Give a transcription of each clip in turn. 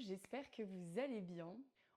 j'espère que vous allez bien.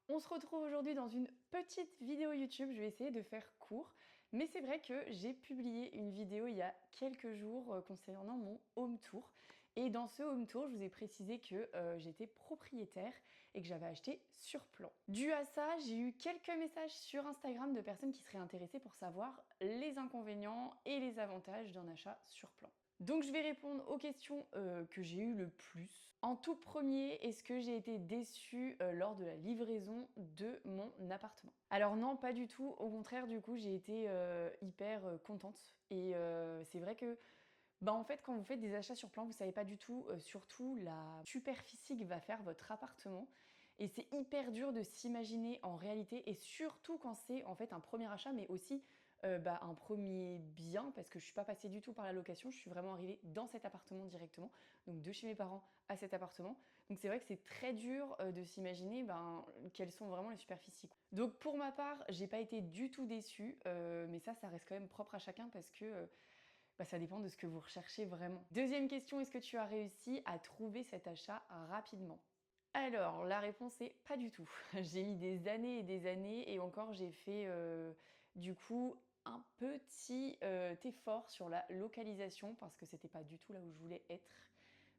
On se retrouve aujourd'hui dans une petite vidéo YouTube, je vais essayer de faire court, mais c'est vrai que j'ai publié une vidéo il y a quelques jours concernant mon home tour. Et dans ce home tour, je vous ai précisé que j'étais propriétaire et que j'avais acheté sur plan. Dû à ça, j'ai eu quelques messages sur Instagram de personnes qui seraient intéressées pour savoir les inconvénients et les avantages d'un achat sur plan. Donc je vais répondre aux questions que j'ai eues le plus. En tout premier, est-ce que j'ai été déçue lors de la livraison de mon appartement? Alors non, pas du tout. Au contraire, du coup, j'ai été hyper contente. Et c'est vrai que en fait, quand vous faites des achats sur plan, vous savez pas du tout, surtout la superficie que va faire votre appartement. Et c'est hyper dur de s'imaginer en réalité, et surtout quand c'est en fait un premier achat, mais aussi un premier bien, parce que je suis pas passée du tout par la location, je suis vraiment arrivée dans cet appartement directement, donc de chez mes parents à cet appartement. Donc c'est vrai que c'est très dur de s'imaginer quelles sont vraiment les superficies. Donc pour ma part, j'ai pas été du tout déçue, mais ça reste quand même propre à chacun parce que ça dépend de ce que vous recherchez vraiment. Deuxième question, est-ce que tu as réussi à trouver cet achat rapidement? Alors, la réponse est pas du tout. J'ai mis des années et des années et encore j'ai fait du coup un petit effort sur la localisation parce que c'était pas du tout là où je voulais être.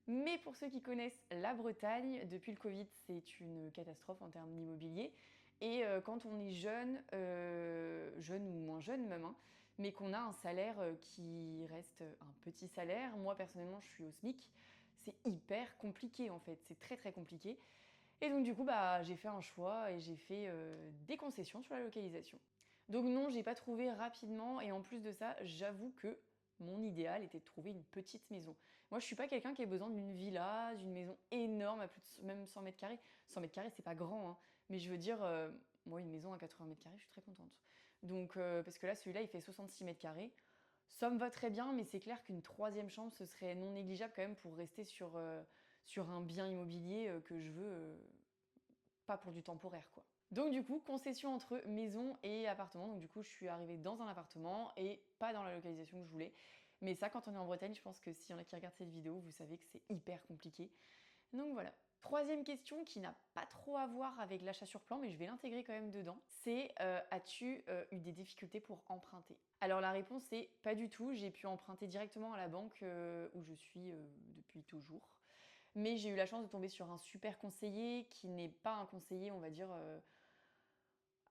Mais pour ceux qui connaissent la Bretagne, depuis le Covid, c'est une catastrophe en termes d'immobilier. Et quand on est jeune, jeune ou moins jeune même, hein, mais qu'on a un salaire qui reste un petit salaire, moi personnellement je suis au SMIC, c'est hyper compliqué en fait, c'est très très compliqué. Et donc du coup j'ai fait un choix et j'ai fait des concessions sur la localisation. Donc non, j'ai pas trouvé rapidement et en plus de ça, j'avoue que mon idéal était de trouver une petite maison. Moi, je suis pas quelqu'un qui a besoin d'une villa, d'une maison énorme à plus de même 100 mètres carrés. 100 mètres carrés, c'est pas grand, hein, mais je veux dire, moi, une maison à 80 mètres carrés, je suis très contente. Donc, parce que là, celui-là, il fait 66 mètres carrés. Ça me va très bien, mais c'est clair qu'une troisième chambre, ce serait non négligeable quand même pour rester sur un bien immobilier que je veux, pas pour du temporaire, quoi. Donc du coup, concession entre maison et appartement. Donc du coup, je suis arrivée dans un appartement et pas dans la localisation que je voulais. Mais ça, quand on est en Bretagne, je pense que s'il y en a qui regardent cette vidéo, vous savez que c'est hyper compliqué. Donc voilà. Troisième question qui n'a pas trop à voir avec l'achat sur plan, mais je vais l'intégrer quand même dedans, c'est as-tu eu des difficultés pour emprunter? Alors la réponse est pas du tout, j'ai pu emprunter directement à la banque où je suis depuis toujours. Mais j'ai eu la chance de tomber sur un super conseiller qui n'est pas un conseiller, on va dire,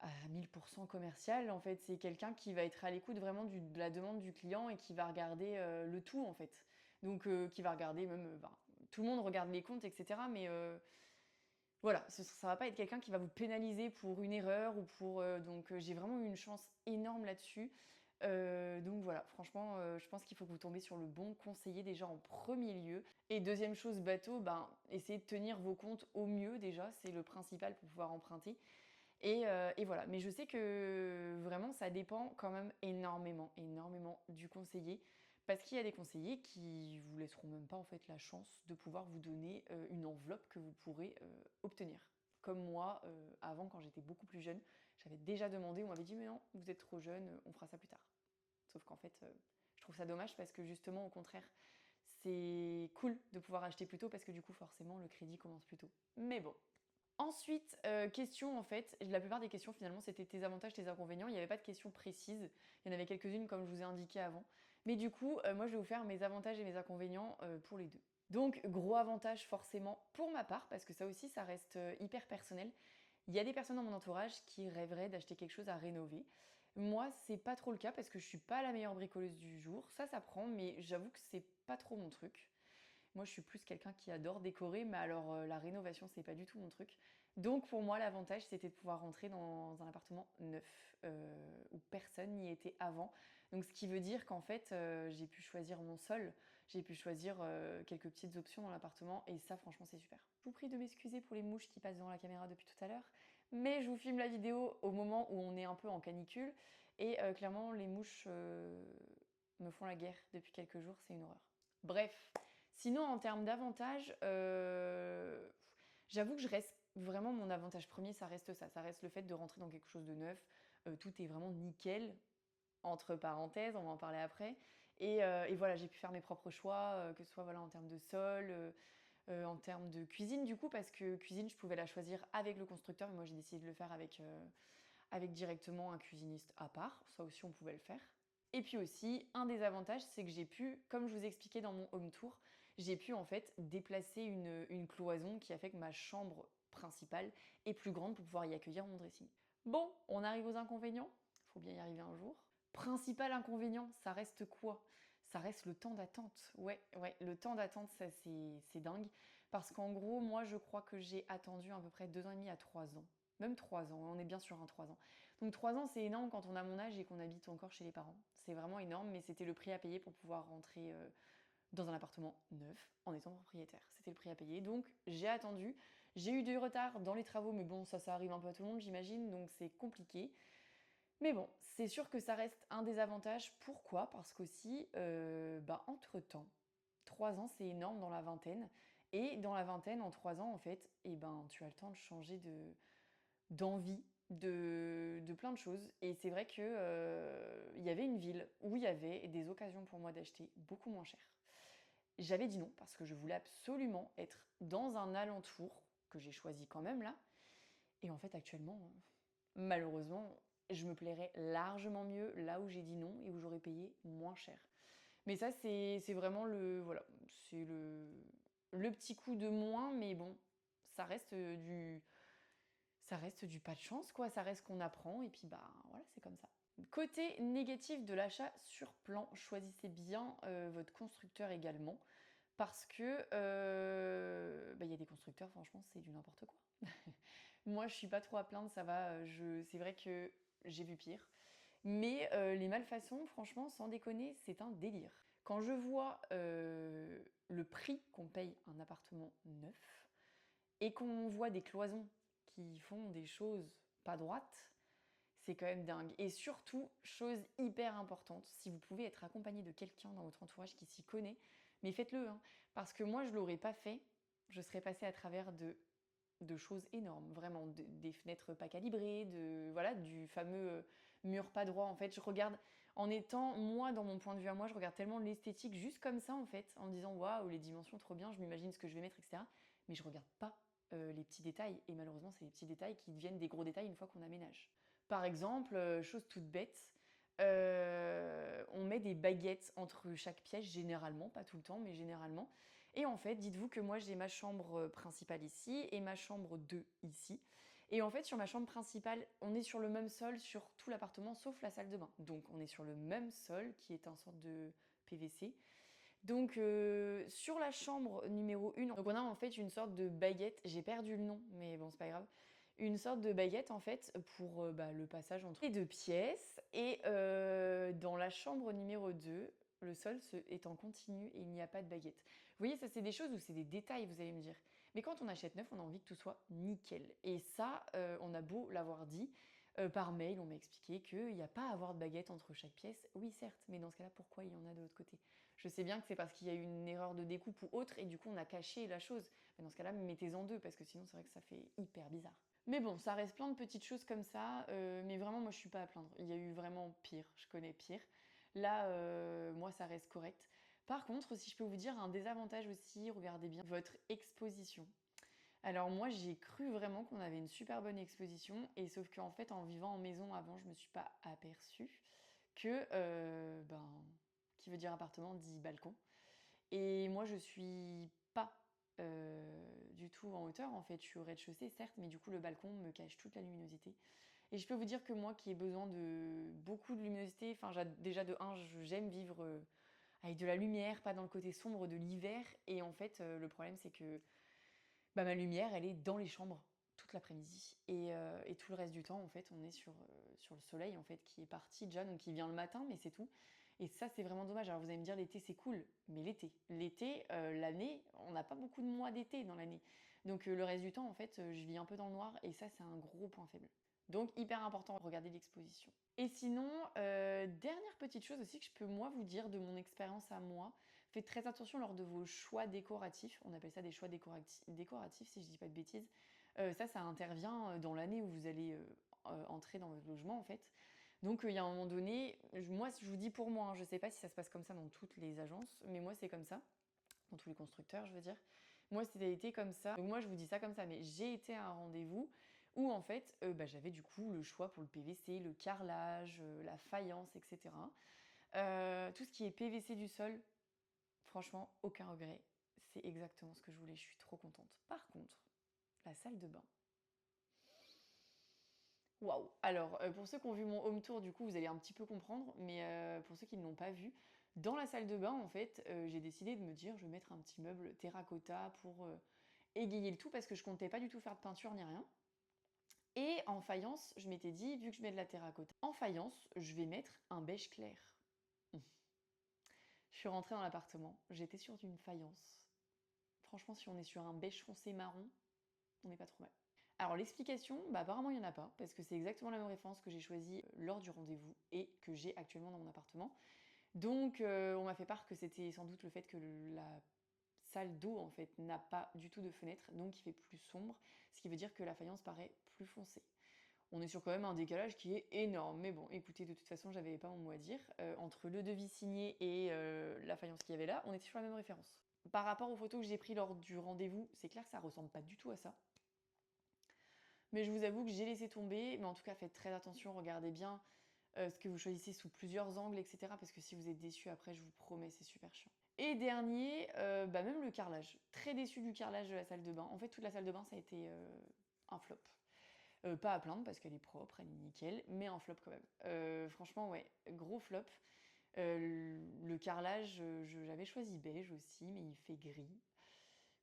à 1000% commercial. En fait, c'est quelqu'un qui va être à l'écoute vraiment de la demande du client et qui va regarder le tout, en fait. Donc, qui va regarder même... tout le monde regarde les comptes, etc. Mais voilà, ça va pas être quelqu'un qui va vous pénaliser pour une erreur ou pour... donc, j'ai vraiment eu une chance énorme là-dessus. Donc voilà, franchement, je pense qu'il faut que vous tombiez sur le bon conseiller déjà en premier lieu. Et deuxième chose bateau, essayez de tenir vos comptes au mieux déjà, c'est le principal pour pouvoir emprunter. Et voilà, mais je sais que vraiment ça dépend quand même énormément, énormément du conseiller. Parce qu'il y a des conseillers qui vous laisseront même pas en fait la chance de pouvoir vous donner une enveloppe que vous pourrez obtenir. Comme moi, avant quand j'étais beaucoup plus jeune, j'avais déjà demandé, on m'avait dit mais non, vous êtes trop jeune, on fera ça plus tard. Sauf qu'en fait, je trouve ça dommage parce que justement, au contraire, c'est cool de pouvoir acheter plus tôt parce que du coup, forcément, le crédit commence plus tôt. Mais bon. Ensuite, question en fait, la plupart des questions finalement c'était tes avantages, tes inconvénients, il n'y avait pas de questions précises, il y en avait quelques-unes comme je vous ai indiqué avant. Mais du coup, moi je vais vous faire mes avantages et mes inconvénients pour les deux. Donc gros avantage forcément pour ma part, parce que ça aussi ça reste hyper personnel. Il y a des personnes dans mon entourage qui rêveraient d'acheter quelque chose à rénover. Moi, c'est pas trop le cas parce que je suis pas la meilleure bricoleuse du jour. Ça prend, mais j'avoue que c'est pas trop mon truc. Moi, je suis plus quelqu'un qui adore décorer, mais alors la rénovation, c'est pas du tout mon truc. Donc pour moi, l'avantage, c'était de pouvoir rentrer dans un appartement neuf, où personne n'y était avant. Donc ce qui veut dire qu'en fait, j'ai pu choisir mon sol, j'ai pu choisir quelques petites options dans l'appartement, et ça, franchement, c'est super. Je vous prie de m'excuser pour les mouches qui passent devant la caméra depuis tout à l'heure, mais je vous filme la vidéo au moment où on est un peu en canicule, et clairement, les mouches me font la guerre depuis quelques jours, c'est une horreur. Bref. Sinon, en termes d'avantages, j'avoue que je reste vraiment mon avantage premier, ça reste ça. Ça reste le fait de rentrer dans quelque chose de neuf. Tout est vraiment nickel, entre parenthèses, on va en parler après. Et voilà, j'ai pu faire mes propres choix, que ce soit voilà, en termes de sol, en termes de cuisine du coup, parce que cuisine, je pouvais la choisir avec le constructeur, mais moi j'ai décidé de le faire avec directement un cuisiniste à part. Ça aussi, on pouvait le faire. Et puis aussi, un des avantages, c'est que j'ai pu, comme je vous expliquais dans mon home tour, j'ai pu en fait déplacer une cloison qui a fait que ma chambre principale est plus grande pour pouvoir y accueillir mon dressing. Bon, on arrive aux inconvénients. Faut bien y arriver un jour. Principal inconvénient, ça reste quoi? Ça reste le temps d'attente. Ouais, le temps d'attente, ça c'est dingue. Parce qu'en gros, moi je crois que j'ai attendu à peu près 2 ans et demi à 3 ans. Même 3 ans, on est bien sur un 3 ans. Donc 3 ans, c'est énorme quand on a mon âge et qu'on habite encore chez les parents. C'est vraiment énorme, mais c'était le prix à payer pour pouvoir rentrer dans un appartement neuf en étant propriétaire. C'était le prix à payer. Donc j'ai attendu. J'ai eu du retard dans les travaux, mais bon, ça arrive un peu à tout le monde, j'imagine, donc c'est compliqué. Mais bon, c'est sûr que ça reste un des avantages. Pourquoi? Parce qu'aussi, entre-temps, 3 ans, c'est énorme dans la vingtaine. Et dans la vingtaine, en 3 ans, en fait, tu as le temps de changer d'envie, de plein de choses. Et c'est vrai que il y avait une ville où il y avait des occasions pour moi d'acheter beaucoup moins cher. J'avais dit non parce que je voulais absolument être dans un alentour que j'ai choisi quand même là. Et en fait, actuellement, malheureusement, je me plairais largement mieux là où j'ai dit non et où j'aurais payé moins cher. Mais ça, c'est vraiment voilà, c'est le petit coup de moins, mais bon, ça reste ça reste du pas de chance, quoi. Ça reste qu'on apprend et puis bah voilà, c'est comme ça. Côté négatif de l'achat sur plan, choisissez bien votre constructeur également. Parce que y a des constructeurs, franchement, c'est du n'importe quoi. Moi, je suis pas trop à plaindre, ça va. C'est vrai que j'ai vu pire. Mais les malfaçons, franchement, sans déconner, c'est un délire. Quand je vois le prix qu'on paye un appartement neuf et qu'on voit des cloisons qui font des choses pas droites, c'est quand même dingue. Et surtout, chose hyper importante, si vous pouvez être accompagné de quelqu'un dans votre entourage qui s'y connaît, mais faites-le, hein, parce que moi, je l'aurais pas fait. Je serais passée à travers de choses énormes, vraiment, des fenêtres pas calibrées, voilà, du fameux mur pas droit. En fait, je regarde, en étant, moi, dans mon point de vue à moi, je regarde tellement l'esthétique juste comme ça, en fait, en me disant, waouh, les dimensions, trop bien, je m'imagine ce que je vais mettre, etc. Mais je regarde pas les petits détails. Et malheureusement, c'est les petits détails qui deviennent des gros détails une fois qu'on aménage. Par exemple, chose toute bête, on met des baguettes entre chaque pièce, généralement, pas tout le temps, mais généralement. Et en fait, dites-vous que moi j'ai ma chambre principale ici et ma chambre 2 ici. Et en fait, sur ma chambre principale, on est sur le même sol sur tout l'appartement sauf la salle de bain. Donc on est sur le même sol qui est un sorte de PVC. Donc sur la chambre numéro 1, donc on a en fait une sorte de baguette, j'ai perdu le nom, mais bon c'est pas grave. Une sorte de baguette en fait pour le passage entre les deux pièces. Et dans la chambre numéro 2, le sol est en continu et il n'y a pas de baguette. Vous voyez, ça c'est des choses où c'est des détails, vous allez me dire. Mais quand on achète neuf, on a envie que tout soit nickel. Et ça, on a beau l'avoir dit, par mail, on m'a expliqué qu'il n'y a pas à avoir de baguette entre chaque pièce. Oui, certes, mais dans ce cas-là, pourquoi il y en a de l'autre côté? Je sais bien que c'est parce qu'il y a eu une erreur de découpe ou autre, et du coup, on a caché la chose. Mais dans ce cas-là, mettez-en deux, parce que sinon, c'est vrai que ça fait hyper bizarre. Mais bon, ça reste plein de petites choses comme ça, mais vraiment, moi, je suis pas à plaindre. Il y a eu vraiment pire, je connais pire. Là, moi, ça reste correct. Par contre, si je peux vous dire un désavantage aussi, regardez bien votre exposition. Alors moi, j'ai cru vraiment qu'on avait une super bonne exposition, et sauf qu'en fait, en vivant en maison avant, je me suis pas aperçue que, qui veut dire appartement dit balcon. Et moi, je suis pas du tout en hauteur, en fait, je suis au rez-de-chaussée, certes, mais du coup, le balcon me cache toute la luminosité. Et je peux vous dire que moi, qui ai besoin de beaucoup de luminosité, enfin, déjà de un, j'aime vivre avec de la lumière, pas dans le côté sombre de l'hiver. Et en fait, le problème, c'est que ma lumière, elle est dans les chambres toute l'après-midi. Et tout le reste du temps, en fait, on est sur le soleil, en fait, qui est parti déjà, donc qui vient le matin, mais c'est tout. Et ça, c'est vraiment dommage. Alors vous allez me dire, l'été, c'est cool, mais l'été, l'année, on n'a pas beaucoup de mois d'été dans l'année. Donc le reste du temps, en fait, je vis un peu dans le noir, et ça, c'est un gros point faible. Donc hyper important, regardez l'exposition. Et sinon, dernière petite chose aussi que je peux moi vous dire de mon expérience à moi, faites très attention lors de vos choix décoratifs, on appelle ça des choix décoratifs si je dis pas de bêtises. Ça intervient dans l'année où vous allez entrer dans votre logement en fait. Donc il y a un moment donné, moi je vous dis pour moi, hein, je sais pas si ça se passe comme ça dans toutes les agences, mais moi c'est comme ça, dans tous les constructeurs je veux dire. Moi, c'était été comme ça. Donc moi, je vous dis ça comme ça, mais j'ai été à un rendez-vous où en fait, j'avais du coup le choix pour le PVC, le carrelage, la faïence, etc. Tout ce qui est PVC du sol, franchement, aucun regret. C'est exactement ce que je voulais, je suis trop contente. Par contre, la salle de bain. Waouh! Alors, pour ceux qui ont vu mon home tour, du coup, vous allez un petit peu comprendre, mais pour ceux qui ne l'ont pas vu, dans la salle de bain, en fait, j'ai décidé de me dire: «Je vais mettre un petit meuble terracotta pour, égayer le tout», parce que je comptais pas du tout faire de peinture ni rien. Et en faïence, je m'étais dit: «Vu que je mets de la terracotta, en faïence, je vais mettre un beige clair». Je suis rentrée dans l'appartement, j'étais sur une faïence. Franchement, si on est sur un beige foncé marron, on n'est pas trop mal. Alors l'explication, apparemment il n'y en a pas, parce que c'est exactement la même référence que j'ai choisie lors du rendez-vous et que j'ai actuellement dans mon appartement. Donc on m'a fait part que c'était sans doute le fait que la salle d'eau en fait n'a pas du tout de fenêtre, donc il fait plus sombre, ce qui veut dire que la faïence paraît plus foncée. On est sur quand même un décalage qui est énorme, mais bon, écoutez, de toute façon, j'avais pas mon mot à dire. Entre le devis signé et la faïence qu'il y avait là, on était sur la même référence. Par rapport aux photos que j'ai prises lors du rendez-vous, c'est clair que ça ressemble pas du tout à ça. Mais je vous avoue que j'ai laissé tomber, mais en tout cas, faites très attention, regardez bien ce que vous choisissez sous plusieurs angles, etc. Parce que si vous êtes déçu après, je vous promets, c'est super chiant. Et dernier, même le carrelage. Très déçu du carrelage de la salle de bain. En fait, toute la salle de bain, ça a été un flop. Pas à plaindre parce qu'elle est propre, elle est nickel, mais un flop quand même. Franchement, ouais, gros flop. Le carrelage, j'avais choisi beige aussi, mais il fait gris.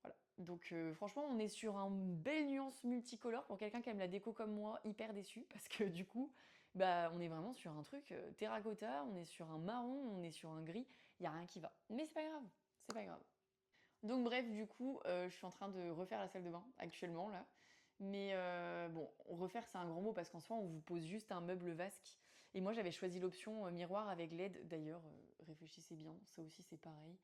Voilà. Donc franchement, on est sur une belle nuance multicolore pour quelqu'un qui aime la déco comme moi, hyper déçu parce que du coup, on est vraiment sur un truc terracotta, on est sur un marron, on est sur un gris, il y a rien qui va. Mais c'est pas grave, c'est pas grave. Donc bref, du coup, je suis en train de refaire la salle de bain actuellement là. Mais bon, refaire c'est un grand mot parce qu'en soi on vous pose juste un meuble vasque. Et moi j'avais choisi l'option miroir avec LED. D'ailleurs, réfléchissez bien, ça aussi c'est pareil.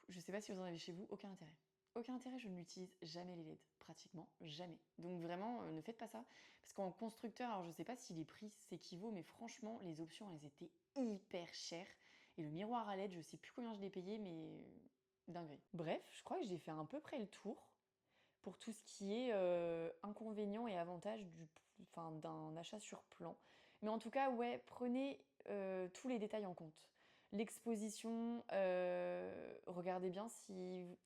Je sais pas si vous en avez chez vous, aucun intérêt. Aucun intérêt, je n'utilise jamais les LED, pratiquement jamais. Donc vraiment, ne faites pas ça. Parce qu'en constructeur, alors je sais pas si les prix s'équivaut, mais franchement, les options, elles étaient hyper chères. Et le miroir à LED, je sais plus combien je l'ai payé, mais dinguerie. Bref, je crois que j'ai fait à peu près le tour pour tout ce qui est inconvénients et avantages d'un achat sur plan. Mais en tout cas, ouais, prenez tous les détails en compte. L'exposition, regardez bien si...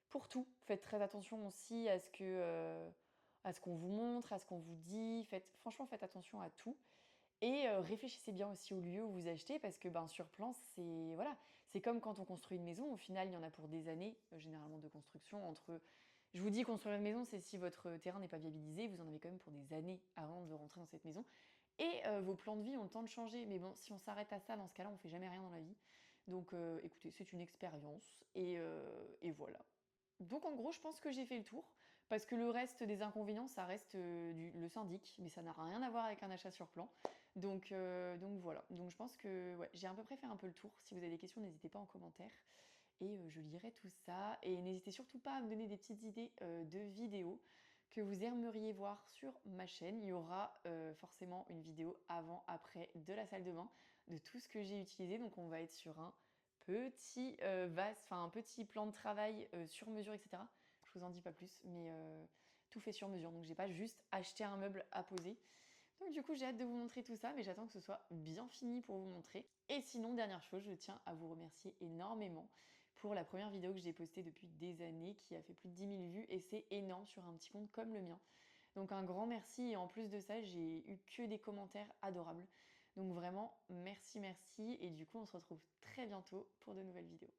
Pour tout, faites très attention aussi à ce qu'on vous montre, à ce qu'on vous dit. Franchement, faites attention à tout. Et réfléchissez bien aussi au lieu où vous achetez parce que sur plan, c'est voilà, c'est comme quand on construit une maison. Au final, il y en a pour des années, généralement de construction. Je vous dis construire une maison, c'est si votre terrain n'est pas viabilisé, vous en avez quand même pour des années avant de rentrer dans cette maison. Et vos plans de vie ont le temps de changer. Mais bon, si on s'arrête à ça, dans ce cas-là, on fait jamais rien dans la vie. Donc écoutez, c'est une expérience et voilà. Donc en gros, je pense que j'ai fait le tour, parce que le reste des inconvénients, ça reste le syndic, mais ça n'a rien à voir avec un achat sur plan. Donc voilà, donc je pense que ouais, j'ai à peu près fait un peu le tour. Si vous avez des questions, n'hésitez pas en commentaire, et je lirai tout ça. Et n'hésitez surtout pas à me donner des petites idées de vidéos que vous aimeriez voir sur ma chaîne. Il y aura forcément une vidéo avant-après de la salle de bain, de tout ce que j'ai utilisé, donc on va être sur un petit un petit plan de travail sur mesure, etc. Je vous en dis pas plus, mais tout fait sur mesure. Donc j'ai pas juste acheté un meuble à poser. Donc du coup j'ai hâte de vous montrer tout ça, mais j'attends que ce soit bien fini pour vous montrer. Et sinon, dernière chose, je tiens à vous remercier énormément pour la première vidéo que j'ai postée depuis des années, qui a fait plus de 10 000 vues, et c'est énorme sur un petit compte comme le mien. Donc un grand merci, et en plus de ça, j'ai eu que des commentaires adorables. Donc vraiment, merci, merci, et du coup, on se retrouve très bientôt pour de nouvelles vidéos.